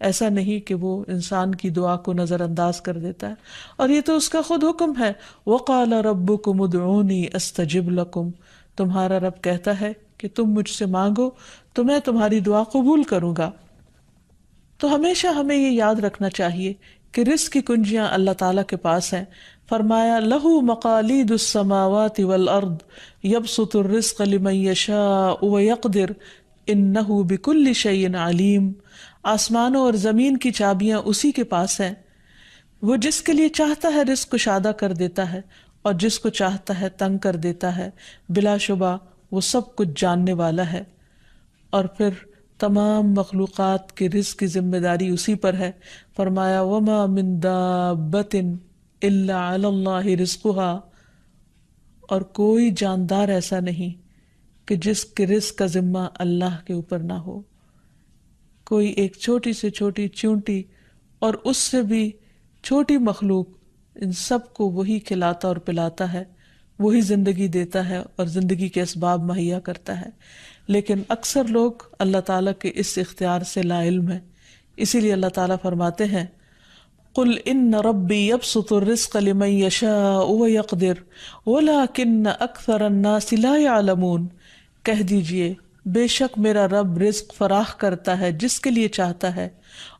ایسا نہیں کہ وہ انسان کی دعا کو نظر انداز کر دیتا ہے، اور یہ تو اس کا خود حکم ہے، وَقَالَ رَبُّكُمُ ادْعُونِي أَسْتَجِبْ لَكُمْ، تمہارا رب کہتا ہے کہ تم مجھ سے مانگو تو میں تمہاری دعا قبول کروں گا۔ تو ہمیشہ ہمیں یہ یاد رکھنا چاہیے کہ رزق کی کنجیاں اللہ تعالیٰ کے پاس ہیں۔ فرمایا لَهُ مَقَالِيدُ السَّمَاوَاتِ وَالْأَرْضِ يَبْسُطُ الرِّزْقَ لِمَن يَشَاءُ وَيَقْدِرُ إِنَّهُ بِكُلِّ شَيْءٍ عَلِيمٌ، آسمانوں اور زمین کی چابیاں اسی کے پاس ہیں، وہ جس کے لیے چاہتا ہے رزق کشادہ کر دیتا ہے اور جس کو چاہتا ہے تنگ کر دیتا ہے، بلا شبہ وہ سب کچھ جاننے والا ہے۔ اور پھر تمام مخلوقات کے رزق کی ذمہ داری اسی پر ہے۔ فرمایا وما من دابۃ الا علی اللہ رزقها، اور کوئی جاندار ایسا نہیں کہ جس کے رزق کا ذمہ اللہ کے اوپر نہ ہو۔ کوئی ایک چھوٹی سے چھوٹی چونٹی اور اس سے بھی چھوٹی مخلوق، ان سب کو وہی کھلاتا اور پلاتا ہے، وہی زندگی دیتا ہے اور زندگی کے اسباب مہیا کرتا ہے، لیکن اکثر لوگ اللہ تعالیٰ کے اس اختیار سے لا علم ہیں۔ اسی لیے اللہ تعالیٰ فرماتے ہیں قل ان ربی یبسط الرزق لمن یشاء ویقدر ولکن اکثر الناس لا یعلمون، کہہ دیجئے بے شک میرا رب رزق فراخ کرتا ہے جس کے لیے چاہتا ہے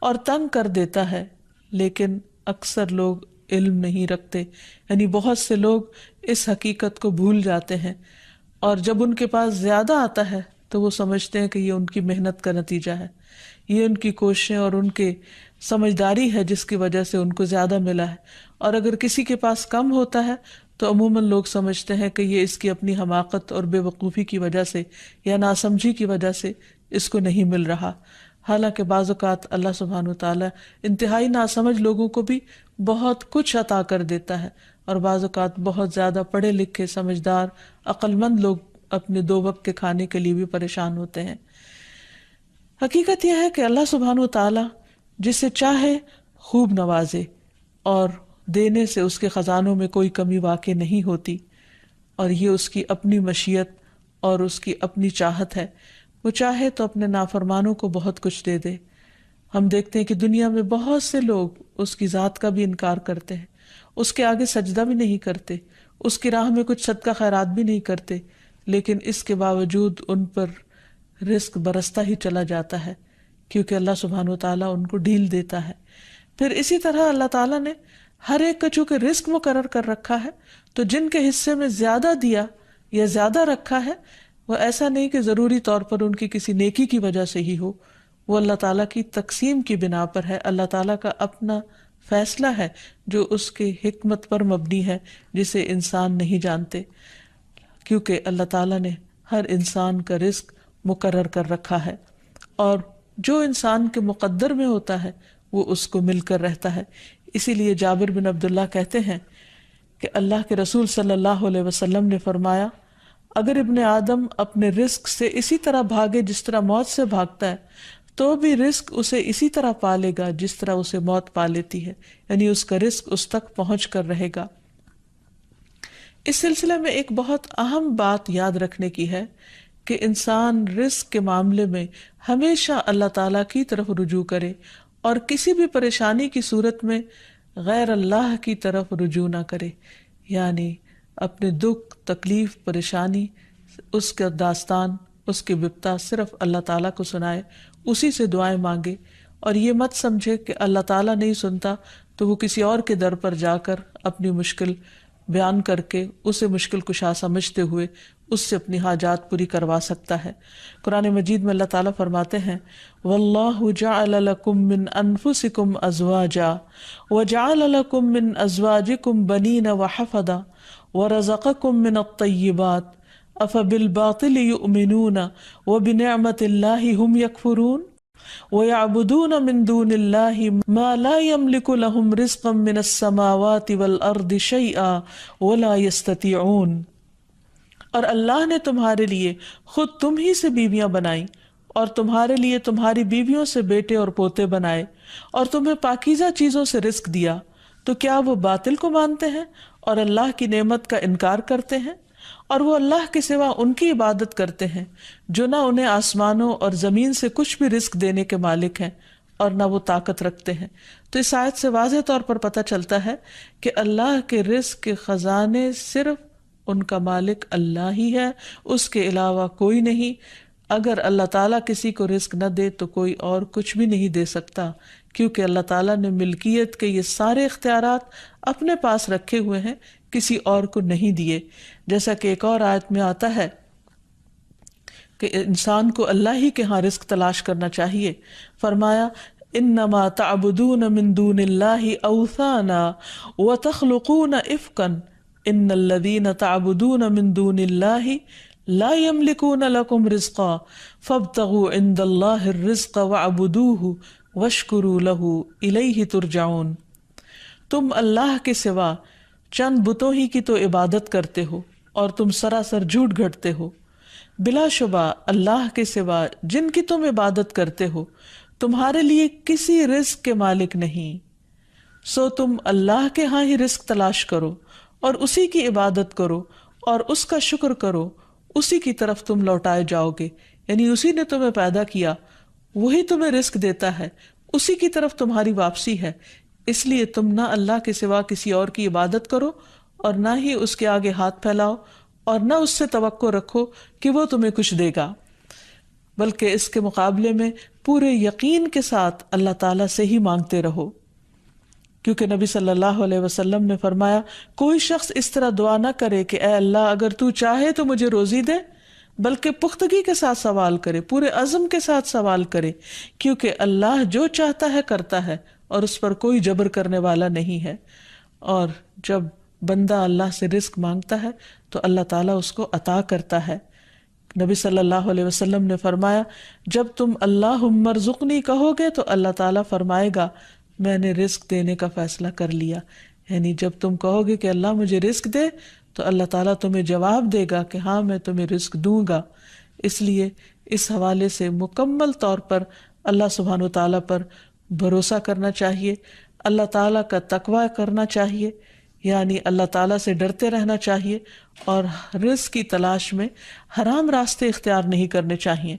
اور تنگ کر دیتا ہے، لیکن اکثر لوگ علم نہیں رکھتے، یعنی بہت سے لوگ اس حقیقت کو بھول جاتے ہیں، اور جب ان کے پاس زیادہ آتا ہے تو وہ سمجھتے ہیں کہ یہ ان کی محنت کا نتیجہ ہے، یہ ان کی کوششیں اور ان کے سمجھداری ہے جس کی وجہ سے ان کو زیادہ ملا ہے، اور اگر کسی کے پاس کم ہوتا ہے تو عموماً لوگ سمجھتے ہیں کہ یہ اس کی اپنی حماقت اور بے وقوفی کی وجہ سے یا ناسمجھی کی وجہ سے اس کو نہیں مل رہا۔ حالانکہ بعض اوقات اللہ سبحانہ وتعالیٰ انتہائی ناسمجھ لوگوں کو بھی بہت کچھ عطا کر دیتا ہے، اور بعض اوقات بہت زیادہ پڑھے لکھے سمجھدار عقل مند لوگ اپنے 2 وقت کے کھانے کے لیے بھی پریشان ہوتے ہیں۔ حقیقت یہ ہے کہ اللہ سبحانہ وتعالیٰ جسے چاہے خوب نوازے، اور دینے سے اس کے خزانوں میں کوئی کمی واقع نہیں ہوتی، اور یہ اس کی اپنی مشیت اور اس کی اپنی چاہت ہے۔ وہ چاہے تو اپنے نافرمانوں کو بہت کچھ دے دے۔ ہم دیکھتے ہیں کہ دنیا میں بہت سے لوگ اس کی ذات کا بھی انکار کرتے ہیں، اس کے آگے سجدہ بھی نہیں کرتے، اس کی راہ میں کچھ صدقہ خیرات بھی نہیں کرتے، لیکن اس کے باوجود ان پر رزق برستا ہی چلا جاتا ہے، کیونکہ اللہ سبحانہ وتعالیٰ ان کو ڈھیل دیتا ہے۔ پھر اسی طرح اللہ تعالیٰ نے ہر ایک کا چونکہ رزق مقرر کر رکھا ہے، تو جن کے حصے میں زیادہ دیا یا زیادہ رکھا ہے، وہ ایسا نہیں کہ ضروری طور پر ان کی کسی نیکی کی وجہ سے ہی ہو، وہ اللہ تعالیٰ کی تقسیم کی بنا پر ہے، اللہ تعالیٰ کا اپنا فیصلہ ہے جو اس کے حکمت پر مبنی ہے، جسے انسان نہیں جانتے، کیونکہ اللہ تعالیٰ نے ہر انسان کا رزق مقرر کر رکھا ہے، اور جو انسان کے مقدر میں ہوتا ہے وہ اس کو مل کر رہتا ہے۔ اسی لیے جابر بن عبداللہ کہتے ہیں کہ اللہ کے رسول صلی اللہ علیہ وسلم نے فرمایا اگر ابن آدم اپنے رزق سے اسی طرح بھاگے جس طرح موت سے بھاگتا ہے تو بھی رزق اسے اسی طرح پالے گا جس طرح اسے موت پا لیتی ہے، یعنی اس کا رزق اس تک پہنچ کر رہے گا۔ اس سلسلے میں ایک بہت اہم بات یاد رکھنے کی ہے کہ انسان رزق کے معاملے میں ہمیشہ اللہ تعالیٰ کی طرف رجوع کرے، اور کسی بھی پریشانی کی صورت میں غیر اللہ کی طرف رجوع نہ کرے، یعنی اپنے دکھ، تکلیف، پریشانی، اس کا داستان، اس کے بپتا صرف اللہ تعالیٰ کو سنائے، اسی سے دعائیں مانگے، اور یہ مت سمجھے کہ اللہ تعالیٰ نہیں سنتا تو وہ کسی اور کے در پر جا کر اپنی مشکل بیان کر کے اسے مشکل کشا سمجھتے ہوئے اس سے اپنی حاجات پوری کروا سکتا ہے۔ قرآن مجید میں اللہ تعالیٰ فرماتے ہیں وَاللَّهُ جَعَلَ لَكُم مِّنْ أَنفُسِكُمْ أَزْوَاجًا وَجَعَلَ لَكُم مِّنْ أَزْوَاجِكُمْ بَنِينَ وَحَفَدًا وَرَزَقَكُم مِّنَ الطَّيِّبَاتِ أَفَبِالْبَاطِلِ يُؤْمِنُونَ وَبِنِعْمَةِ اللَّهِ هُمْ يَكْفُرُونَ وَيَعْبُدُونَ مِن دُونِ اللَّهِ مَا لَا يَمْلِكُ لَهُمْ رِزْقًا مِّنَ السَّمَاوَاتِ وَالْأَرْضِ شَيْئًا وَلَا يَسْتَطِيعُونَ، اور اللہ نے تمہارے لیے خود تم ہی سے بیویاں بنائیں، اور تمہارے لیے تمہاری بیویوں سے بیٹے اور پوتے بنائے، اور تمہیں پاکیزہ چیزوں سے رزق دیا، تو کیا وہ باطل کو مانتے ہیں اور اللہ کی نعمت کا انکار کرتے ہیں؟ اور وہ اللہ کے سوا ان کی عبادت کرتے ہیں جو نہ انہیں آسمانوں اور زمین سے کچھ بھی رزق دینے کے مالک ہیں اور نہ وہ طاقت رکھتے ہیں۔ تو اس آیت سے واضح طور پر پتہ چلتا ہے کہ اللہ کے رزق کے خزانے صرف ان کا مالک اللہ ہی ہے، اس کے علاوہ کوئی نہیں۔ اگر اللہ تعالیٰ کسی کو رزق نہ دے تو کوئی اور کچھ بھی نہیں دے سکتا، کیونکہ اللہ تعالیٰ نے ملکیت کے یہ سارے اختیارات اپنے پاس رکھے ہوئے ہیں، کسی اور کو نہیں دیے۔ جیسا کہ ایک اور آیت میں آتا ہے کہ انسان کو اللہ ہی کے ہاں رزق تلاش کرنا چاہیے۔ فرمایا انما تعبدون من دون اللہ اوثانا وتخلقون افکا ان الذین تعبدون من دون اللہ لا يملكون لكم رزقا فابتغوا عند اللہ الرزق واعبدوہ واشکروا لہ الیہ ترجعون۔ تم اللہ کے سوا چند بتوں ہی کی تو عبادت کرتے ہو اور تم سراسر جھوٹ گھڑتے ہو۔ بلا شبہ اللہ کے سوا جن کی تم عبادت کرتے ہو تمہارے لیے کسی رزق کے مالک نہیں، سو تم اللہ کے ہاں ہی رزق تلاش کرو اور اسی کی عبادت کرو اور اس کا شکر کرو، اسی کی طرف تم لوٹائے جاؤ گے۔ یعنی اسی نے تمہیں پیدا کیا، وہی تمہیں رزق دیتا ہے، اسی کی طرف تمہاری واپسی ہے۔ اس لیے تم نہ اللہ کے سوا کسی اور کی عبادت کرو اور نہ ہی اس کے آگے ہاتھ پھیلاؤ اور نہ اس سے توقع رکھو کہ وہ تمہیں کچھ دے گا، بلکہ اس کے مقابلے میں پورے یقین کے ساتھ اللہ تعالیٰ سے ہی مانگتے رہو، کیونکہ نبی صلی اللہ علیہ وسلم نے فرمایا کوئی شخص اس طرح دعا نہ کرے کہ اے اللہ اگر تو چاہے تو مجھے روزی دے، بلکہ پختگی کے ساتھ سوال کرے، پورے عزم کے ساتھ سوال کرے، کیونکہ اللہ جو چاہتا ہے کرتا ہے اور اس پر کوئی جبر کرنے والا نہیں ہے۔ اور جب بندہ اللہ سے رزق مانگتا ہے تو اللہ تعالیٰ اس کو عطا کرتا ہے۔ نبی صلی اللہ علیہ وسلم نے فرمایا جب تم اللہم ارزقنی کہو گے تو اللہ تعالیٰ فرمائے گا میں نے رزق دینے کا فیصلہ کر لیا۔ یعنی جب تم کہو گے کہ اللہ مجھے رزق دے تو اللہ تعالیٰ تمہیں جواب دے گا کہ ہاں میں تمہیں رزق دوں گا۔ اس لیے اس حوالے سے مکمل طور پر اللہ سبحانہ و تعالیٰ پر بھروسہ کرنا چاہیے، اللہ تعالیٰ کا تقوی کرنا چاہیے، یعنی اللہ تعالیٰ سے ڈرتے رہنا چاہیے اور رزق کی تلاش میں حرام راستے اختیار نہیں کرنے چاہیے،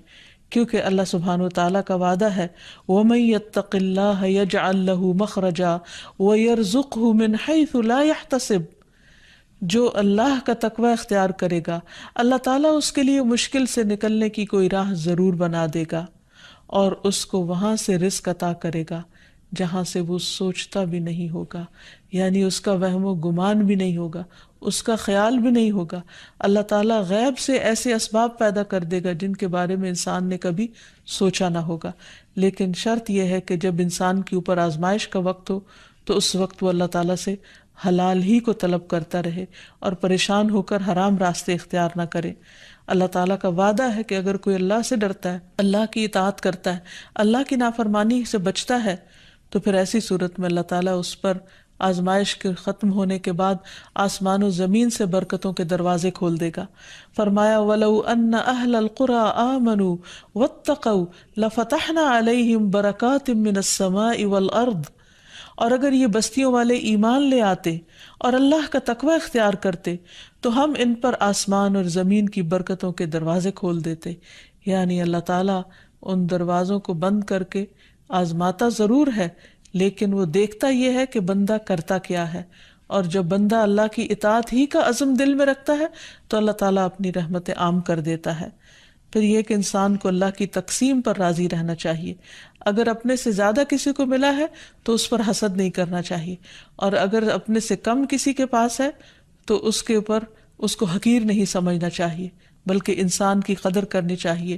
کیونکہ اللہ سبحانہ و تعالیٰ کا وعدہ ہے وَمَن يَتَّقِ اللَّهَ يَجْعَل لَّهُ مَخْرَجًا وَيَرْزُقْهُ مِنْ حَيْثُ لَا يَحْتَسِبُ۔ جو اللہ کا تقوی اختیار کرے گا اللہ تعالیٰ اس کے لیے مشکل سے نکلنے کی کوئی راہ ضرور بنا دے گا اور اس کو وہاں سے رزق عطا کرے گا جہاں سے وہ سوچتا بھی نہیں ہوگا، یعنی اس کا وہم و گمان بھی نہیں ہوگا، اس کا خیال بھی نہیں ہوگا۔ اللہ تعالیٰ غیب سے ایسے اسباب پیدا کر دے گا جن کے بارے میں انسان نے کبھی سوچا نہ ہوگا، لیکن شرط یہ ہے کہ جب انسان کے اوپر آزمائش کا وقت ہو تو اس وقت وہ اللہ تعالیٰ سے حلال ہی کو طلب کرتا رہے اور پریشان ہو کر حرام راستے اختیار نہ کرے۔ اللہ تعالیٰ کا وعدہ ہے کہ اگر کوئی اللہ سے ڈرتا ہے، اللہ کی اطاعت کرتا ہے، اللہ کی نافرمانی سے بچتا ہے تو پھر ایسی صورت میں اللہ تعالیٰ اس پر آزمائش کے ختم ہونے کے بعد آسمان و زمین سے برکتوں کے دروازے کھول دے گا۔ فرمایا وَلَوْ أَنَّ أَهْلَ الْقُرَىٰ آمَنُوا وَاتَّقَوْا لَفَتَحْنَا عَلَيْهِمْ بَرَكَاتٍ مِّنَ السَّمَاءِ وَالْأَرْضِ۔ اور اگر یہ بستیوں والے ایمان لے آتے اور اللہ کا تقوی اختیار کرتے تو ہم ان پر آسمان اور زمین کی برکتوں کے دروازے کھول دیتے۔ یعنی اللہ تعالیٰ ان دروازوں کو بند کر کے آزماتا ضرور ہے، لیکن وہ دیکھتا یہ ہے کہ بندہ کرتا کیا ہے، اور جب بندہ اللہ کی اطاعت ہی کا عزم دل میں رکھتا ہے تو اللہ تعالیٰ اپنی رحمت عام کر دیتا ہے۔ پھر یہ کہ انسان کو اللہ کی تقسیم پر راضی رہنا چاہیے، اگر اپنے سے زیادہ کسی کو ملا ہے تو اس پر حسد نہیں کرنا چاہیے، اور اگر اپنے سے کم کسی کے پاس ہے تو اس کے اوپر اس کو حقیر نہیں سمجھنا چاہیے، بلکہ انسان کی قدر کرنی چاہیے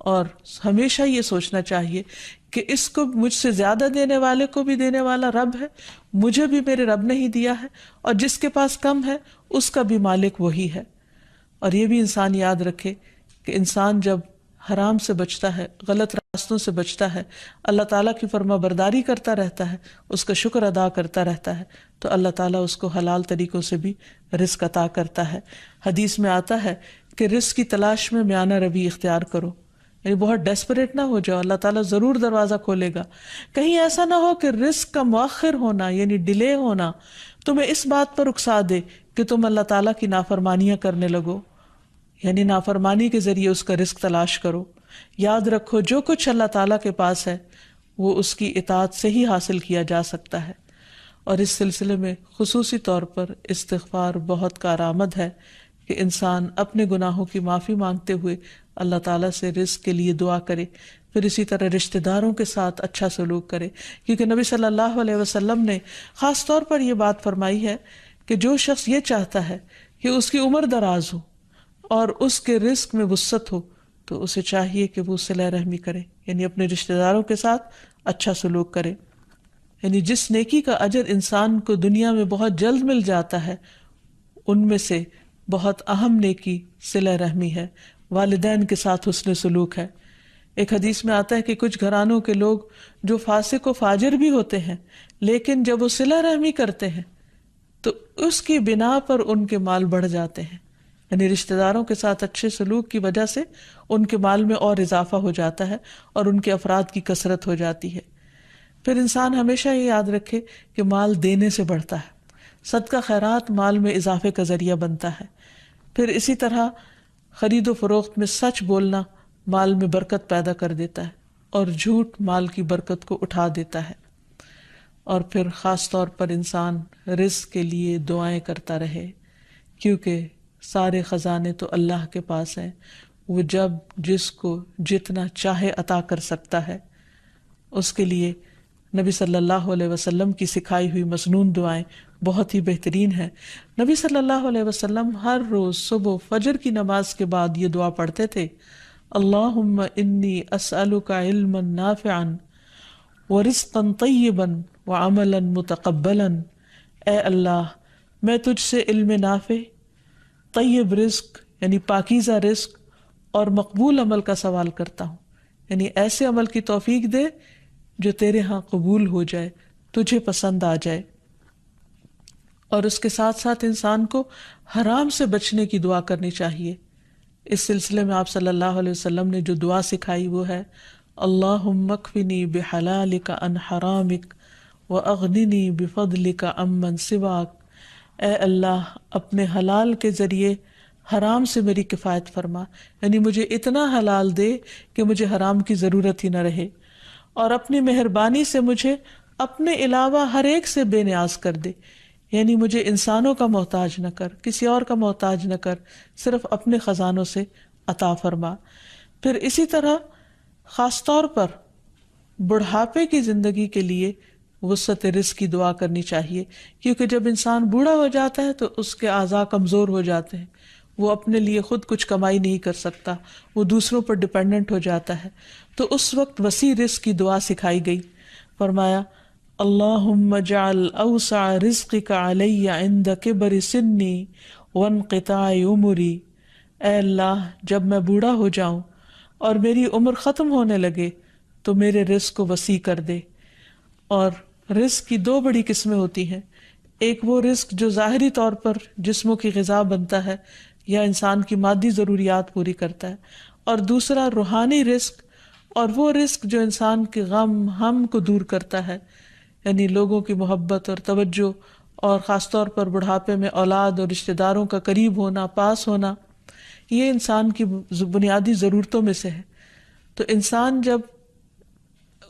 اور ہمیشہ یہ سوچنا چاہیے کہ اس کو مجھ سے زیادہ دینے والے کو بھی دینے والا رب ہے، مجھے بھی میرے رب نے ہی دیا ہے، اور جس کے پاس کم ہے اس کا بھی مالک وہی ہے۔ اور یہ بھی انسان یاد رکھے کہ انسان جب حرام سے بچتا ہے، غلط راستوں سے بچتا ہے، اللہ تعالیٰ کی فرما برداری کرتا رہتا ہے، اس کا شکر ادا کرتا رہتا ہے، تو اللہ تعالیٰ اس کو حلال طریقوں سے بھی رزق عطا کرتا ہے۔ حدیث میں آتا ہے کہ رزق کی تلاش میں میانہ روی اختیار کرو، یعنی بہت ڈیسپریٹ نہ ہو جاؤ، اللہ تعالیٰ ضرور دروازہ کھولے گا۔ کہیں ایسا نہ ہو کہ رزق کا مؤخر ہونا یعنی ڈیلے ہونا تمہیں اس بات پر اکسا دے کہ تم اللہ تعالیٰ کی نافرمانیاں کرنے لگو، یعنی نافرمانی کے ذریعے اس کا رزق تلاش کرو۔ یاد رکھو جو کچھ اللہ تعالیٰ کے پاس ہے وہ اس کی اطاعت سے ہی حاصل کیا جا سکتا ہے۔ اور اس سلسلے میں خصوصی طور پر استغفار بہت کارآمد ہے کہ انسان اپنے گناہوں کی معافی مانگتے ہوئے اللہ تعالیٰ سے رزق کے لیے دعا کرے، پھر اسی طرح رشتہ داروں کے ساتھ اچھا سلوک کرے، کیونکہ نبی صلی اللہ علیہ وسلم نے خاص طور پر یہ بات فرمائی ہے کہ جو شخص یہ چاہتا ہے کہ اس کی عمر دراز ہو اور اس کے رزق میں وسعت ہو تو اسے چاہیے کہ وہ صلہ رحمی کرے، یعنی اپنے رشتہ داروں کے ساتھ اچھا سلوک کرے۔ یعنی جس نیکی کا اجر انسان کو دنیا میں بہت جلد مل جاتا ہے، ان میں سے بہت اہم نیکی صلہ رحمی ہے، والدین کے ساتھ حسن سلوک ہے۔ ایک حدیث میں آتا ہے کہ کچھ گھرانوں کے لوگ جو فاسق و فاجر بھی ہوتے ہیں، لیکن جب وہ صلہ رحمی کرتے ہیں تو اس کی بنا پر ان کے مال بڑھ جاتے ہیں، یعنی رشتہ داروں کے ساتھ اچھے سلوک کی وجہ سے ان کے مال میں اور اضافہ ہو جاتا ہے اور ان کے افراد کی کثرت ہو جاتی ہے۔ پھر انسان ہمیشہ یہ یاد رکھے کہ مال دینے سے بڑھتا ہے، صدقہ خیرات مال میں اضافے کا ذریعہ بنتا ہے۔ پھر اسی طرح خرید و فروخت میں سچ بولنا مال میں برکت پیدا کر دیتا ہے اور جھوٹ مال کی برکت کو اٹھا دیتا ہے۔ اور پھر خاص طور پر انسان رزق کے لیے دعائیں کرتا رہے، کیونکہ سارے خزانے تو اللہ کے پاس ہیں، وہ جب جس کو جتنا چاہے عطا کر سکتا ہے۔ اس کے لیے نبی صلی اللہ علیہ وسلم کی سکھائی ہوئی مسنون دعائیں بہت ہی بہترین ہیں۔ نبی صلی اللہ علیہ وسلم ہر روز صبح فجر کی نماز کے بعد یہ دعا پڑھتے تھے، اللہم انی اسألک علما نافعا ورزقا طیبا وعملا متقبلا۔ اے اللہ، میں تجھ سے علم نافع، طیب رزق یعنی پاکیزہ رزق اور مقبول عمل کا سوال کرتا ہوں، یعنی ایسے عمل کی توفیق دے جو تیرے ہاں قبول ہو جائے، تجھے پسند آ جائے۔ اور اس کے ساتھ ساتھ انسان کو حرام سے بچنے کی دعا کرنی چاہیے۔ اس سلسلے میں آپ صلی اللہ علیہ وسلم نے جو دعا سکھائی وہ ہے، اللہم اکفنی بحلالک عن حرامک واغننی بفضلک عمن سواک۔ اے اللہ، اپنے حلال کے ذریعے حرام سے میری کفایت فرما، یعنی مجھے اتنا حلال دے کہ مجھے حرام کی ضرورت ہی نہ رہے، اور اپنی مہربانی سے مجھے اپنے علاوہ ہر ایک سے بے نیاز کر دے، یعنی مجھے انسانوں کا محتاج نہ کر، کسی اور کا محتاج نہ کر، صرف اپنے خزانوں سے عطا فرما۔ پھر اسی طرح خاص طور پر بڑھاپے کی زندگی کے لیے وسعت رزق کی دعا کرنی چاہیے، کیونکہ جب انسان بوڑھا ہو جاتا ہے تو اس کے اعضاء کمزور ہو جاتے ہیں، وہ اپنے لیے خود کچھ کمائی نہیں کر سکتا، وہ دوسروں پر ڈپینڈنٹ ہو جاتا ہے، تو اس وقت وسیع رزق کی دعا سکھائی گئی۔ فرمایا، اللہم اجعل اوسع رزقک علی عند کبر سنی وانقطاع عمری۔ اے اللہ، جب میں بوڑھا ہو جاؤں اور میری عمر ختم ہونے لگے تو میرے رزق کو وسیع کر دے۔ اور رزق کی دو بڑی قسمیں ہوتی ہیں، ایک وہ رزق جو ظاہری طور پر جسموں کی غذا بنتا ہے یا انسان کی مادی ضروریات پوری کرتا ہے، اور دوسرا روحانی رزق، اور وہ رزق جو انسان کے غم ہم کو دور کرتا ہے، یعنی لوگوں کی محبت اور توجہ، اور خاص طور پر بڑھاپے میں اولاد اور رشتہ داروں کا قریب ہونا، پاس ہونا، یہ انسان کی بنیادی ضرورتوں میں سے ہے۔ تو انسان جب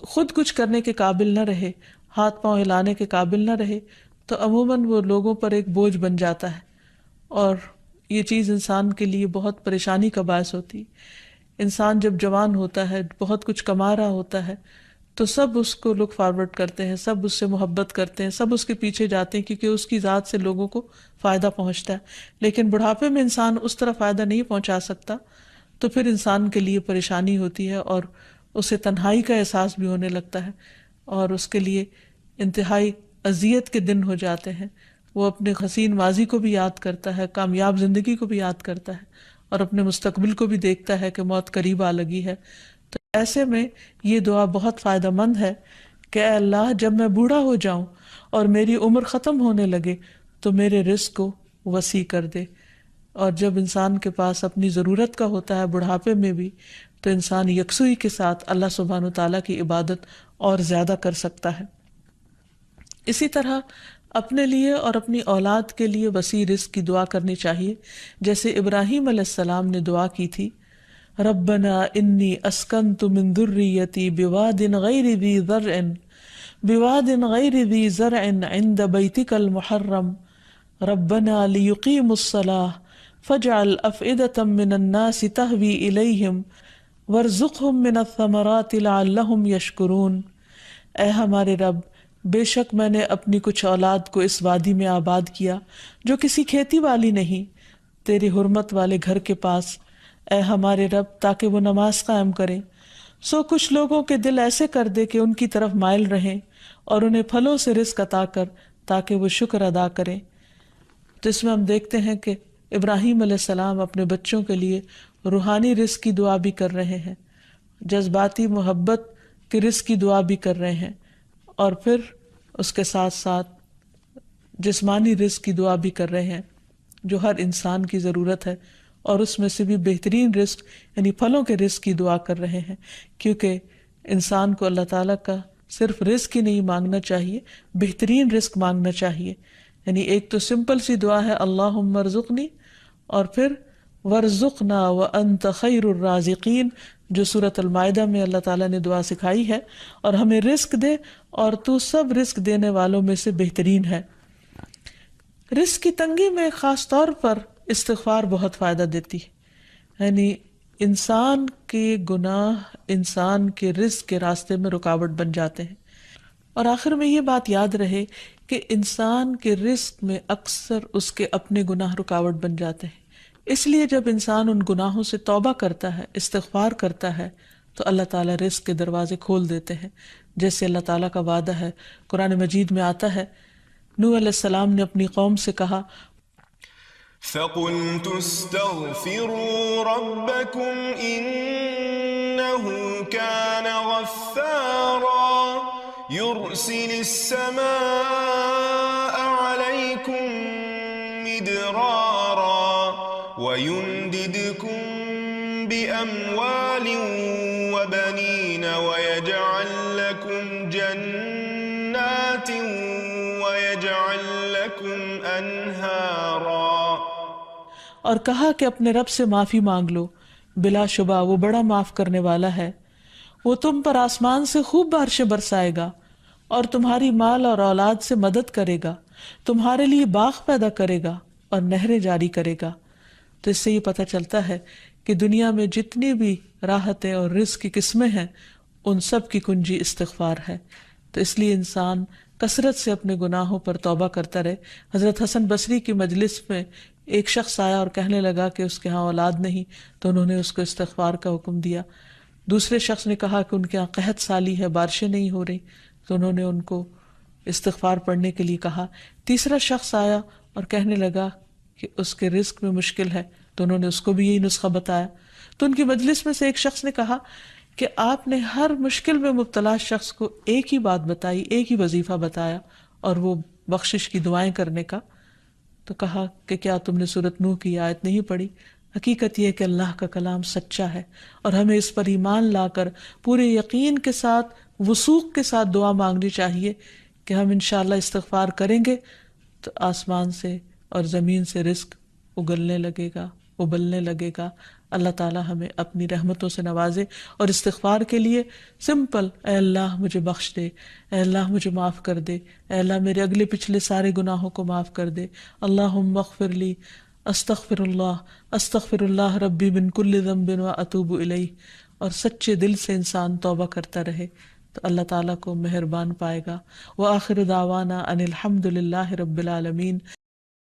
خود کچھ کرنے کے قابل نہ رہے، ہاتھ پاؤں ہلانے کے قابل نہ رہے، تو عموماً وہ لوگوں پر ایک بوجھ بن جاتا ہے، اور یہ چیز انسان کے لیے بہت پریشانی کا باعث ہوتی۔ انسان جب جوان ہوتا ہے، بہت کچھ کما رہا ہوتا ہے، تو سب اس کو لک فارورڈ کرتے ہیں، سب اس سے محبت کرتے ہیں، سب اس کے پیچھے جاتے ہیں، کیونکہ اس کی ذات سے لوگوں کو فائدہ پہنچتا ہے۔ لیکن بڑھاپے میں انسان اس طرح فائدہ نہیں پہنچا سکتا، تو پھر انسان کے لیے پریشانی ہوتی ہے، اور اسے تنہائی کا احساس بھی ہونے لگتا ہے، اور اس کے لیے انتہائی اذیت کے دن ہو جاتے ہیں۔ وہ اپنے حسین ماضی کو بھی یاد کرتا ہے، کامیاب زندگی کو بھی یاد کرتا ہے، اور اپنے مستقبل کو بھی دیکھتا ہے کہ موت قریب آ لگی ہے۔ تو ایسے میں یہ دعا بہت فائدہ مند ہے کہ اے اللہ، جب میں بوڑھا ہو جاؤں اور میری عمر ختم ہونے لگے تو میرے رزق کو وسیع کر دے۔ اور جب انسان کے پاس اپنی ضرورت کا ہوتا ہے بڑھاپے میں بھی، تو انسان یکسوئی کے ساتھ اللہ سبحانہ و تعالیٰ کی عبادت اور زیادہ کر سکتا ہے۔ اسی طرح اپنے لیے اور اپنی اولاد کے لیے وسیع رزق کی دعا کرنی چاہیے، جیسے ابراہیم علیہ السلام نے دعا کی تھی، ربنا انی اسکنت من ذریتی بواد غیر ذی زرع عند بیتک المحرم ربنا لیقیموا الصلاة فاجعل افئدة من الناس تہوی الیہم وارزقہم من الثمرات لعلہم یشکرون۔ اے ہمارے رب، بے شک میں نے اپنی کچھ اولاد کو اس وادی میں آباد کیا جو کسی کھیتی والی نہیں، تیری حرمت والے گھر کے پاس، اے ہمارے رب، تاکہ وہ نماز قائم کریں۔ سو کچھ لوگوں کے دل ایسے کر دے کہ ان کی طرف مائل رہیں، اور انہیں پھلوں سے رزق عطا کر تاکہ وہ شکر ادا کریں۔ تو اس میں ہم دیکھتے ہیں کہ ابراہیم علیہ السلام اپنے بچوں کے لیے روحانی رزق کی دعا بھی کر رہے ہیں، جذباتی محبت کے رزق کی دعا بھی کر رہے ہیں، اور پھر اس کے ساتھ ساتھ جسمانی رزق کی دعا بھی کر رہے ہیں جو ہر انسان کی ضرورت ہے، اور اس میں سے بھی بہترین رزق یعنی پھلوں کے رزق کی دعا کر رہے ہیں، کیونکہ انسان کو اللہ تعالیٰ کا صرف رزق ہی نہیں مانگنا چاہیے، بہترین رزق مانگنا چاہیے۔ یعنی ایک تو سمپل سی دعا ہے اللہم ارزقنی، اور پھر ورزقنا وانت خیر الرازقین، جو سورۃ المائدہ میں اللہ تعالیٰ نے دعا سکھائی ہے، اور ہمیں رزق دے اور تو سب رزق دینے والوں میں سے بہترین ہے۔ رزق کی تنگی میں خاص طور پر استغفار بہت فائدہ دیتی ہے، یعنی انسان کے گناہ انسان کے رزق کے راستے میں رکاوٹ بن جاتے ہیں۔ اور آخر میں یہ بات یاد رہے کہ انسان کے رزق میں اکثر اس کے اپنے گناہ رکاوٹ بن جاتے ہیں، اس لیے جب انسان ان گناہوں سے توبہ کرتا ہے، استغفار کرتا ہے، تو اللہ تعالیٰ رزق کے دروازے کھول دیتے ہیں، جیسے اللہ تعالیٰ کا وعدہ ہے۔ قرآن مجید میں آتا ہے، نوح علیہ السلام نے اپنی قوم سے کہا فَقُلْتُ اسْتَغْفِرُوا رَبَّكُمْ إِنَّهُ كَانَ غَفَّارًا يُرْسِلِ السَّمَاءَ عَلَيْكُمْ مِدْرَارًا وَيُمْدِدْكُمْ بِأَمْوَالٍ وَبَنِينَ وَيَجْعَلْ لَكُمْ جَنَّاتٍ وَيَجْعَلْ لَكُمْ أَنْهَارًا۔ اور کہا کہ اپنے رب سے معافی مانگ لو، بلا شبہ وہ بڑا معاف کرنے والا ہے، وہ تم پر آسمان سے خوب بارشیں برسائے گا، اور تمہاری مال اور اولاد سے مدد کرے گا، تمہارے لیے باغ پیدا کرے گا اور نہریں جاری کرے گا۔ تو اس سے یہ پتہ چلتا ہے کہ دنیا میں جتنی بھی راحتیں اور رزق کی قسمیں ہیں، ان سب کی کنجی استغفار ہے۔ تو اس لیے انسان کثرت سے اپنے گناہوں پر توبہ کرتا رہے۔ حضرت حسن بصری کی مجلس میں ایک شخص آیا اور کہنے لگا کہ اس کے ہاں اولاد نہیں، تو انہوں نے اس کو استغفار کا حکم دیا۔ دوسرے شخص نے کہا کہ ان کے ہاں قحط سالی ہے، بارشیں نہیں ہو رہی، تو انہوں نے ان کو استغفار پڑھنے کے لیے کہا۔ تیسرا شخص آیا اور کہنے لگا کہ اس کے رزق میں مشکل ہے، تو انہوں نے اس کو بھی یہی نسخہ بتایا۔ تو ان کی مجلس میں سے ایک شخص نے کہا کہ آپ نے ہر مشکل میں مبتلا شخص کو ایک ہی بات بتائی، ایک ہی وظیفہ بتایا، اور وہ بخشش کی دعائیں کرنے کا۔ تو کہا کہ کیا تم نے سورۃ نوح کی آیت نہیں پڑھی؟ حقیقت یہ کہ اللہ کا کلام سچا ہے، اور ہمیں اس پر ایمان لا کر پورے یقین کے ساتھ، وثوق کے ساتھ دعا مانگنی چاہیے کہ ہم انشاءاللہ استغفار کریں گے تو آسمان سے اور زمین سے رزق اگلنے لگے گا، ابلنے لگے گا۔ اللہ تعالیٰ ہمیں اپنی رحمتوں سے نوازے، اور استغفار کے لیے سمپل، اے اللہ مجھے بخش دے، اے اللہ مجھے معاف کر دے، اے اللہ میرے اگلے پچھلے سارے گناہوں کو معاف کر دے، اللہم اغفر لی، استغفر اللہ ربی من کل ذنب واتوب الیہ۔ اور سچے دل سے انسان توبہ کرتا رہے تو اللہ تعالیٰ کو مہربان پائے گا۔ وآخر دعوانا ان الحمد للہ رب العالمین۔